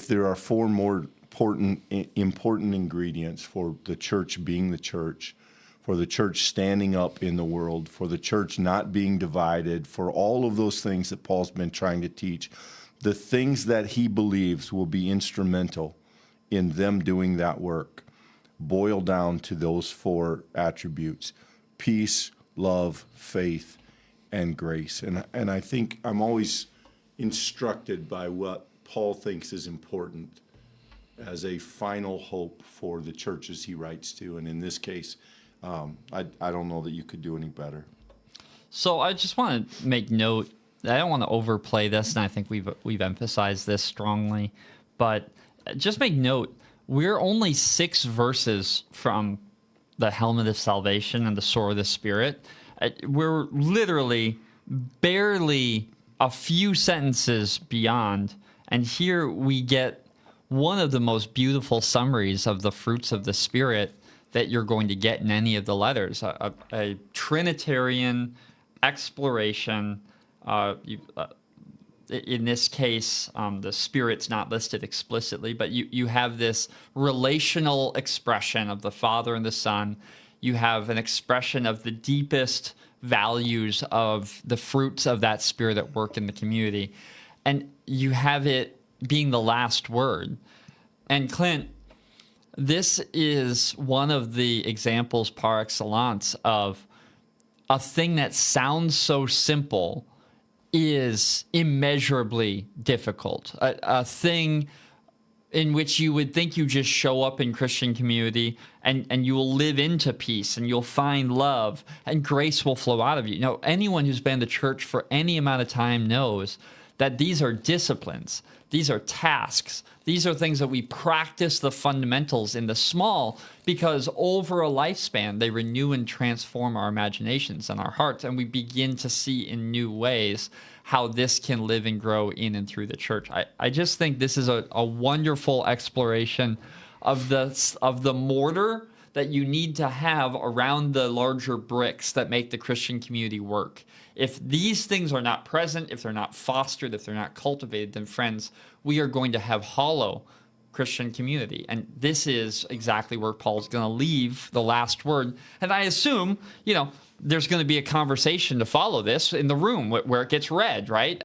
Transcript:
if there are four more important ingredients for the church being the church, for the church standing up in the world, for the church not being divided, for all of those things that Paul's been trying to teach, the things that he believes will be instrumental in them doing that work boil down to those four attributes: peace, love, faith, and grace. And I think I'm always instructed by what Paul thinks is important as a final hope for the churches he writes to. And in this case, I don't know that you could do any better. So I just want to make note, I don't want to overplay this, and I think we've emphasized this strongly, but just make note, we're only 6 verses from the helmet of salvation and the sword of the Spirit. We're literally barely a few sentences beyond, and here we get one of the most beautiful summaries of the fruits of the Spirit that you're going to get in any of the letters, a Trinitarian exploration. In this case, the Spirit's not listed explicitly, but you have this relational expression of the Father and the Son. You have an expression of the deepest values of the fruits of that Spirit at work in the community. And you have it being the last word. And Clint, this is one of the examples par excellence of a thing that sounds so simple is immeasurably difficult. A thing in which you would think you just show up in Christian community and you will live into peace and you'll find love and grace will flow out of you. You know, anyone who's been to church for any amount of time knows that these are disciplines. These are tasks. These are things that we practice the fundamentals in the small because over a lifespan, they renew and transform our imaginations and our hearts, and we begin to see in new ways how this can live and grow in and through the church. I just think this is a wonderful exploration of the mortar that you need to have around the larger bricks that make the Christian community work. If these things are not present, if they're not fostered, if they're not cultivated, then friends, we are going to have hollow Christian community. And this is exactly where Paul's going to leave the last word. And I assume, there's going to be a conversation to follow this in the room where it gets read, right?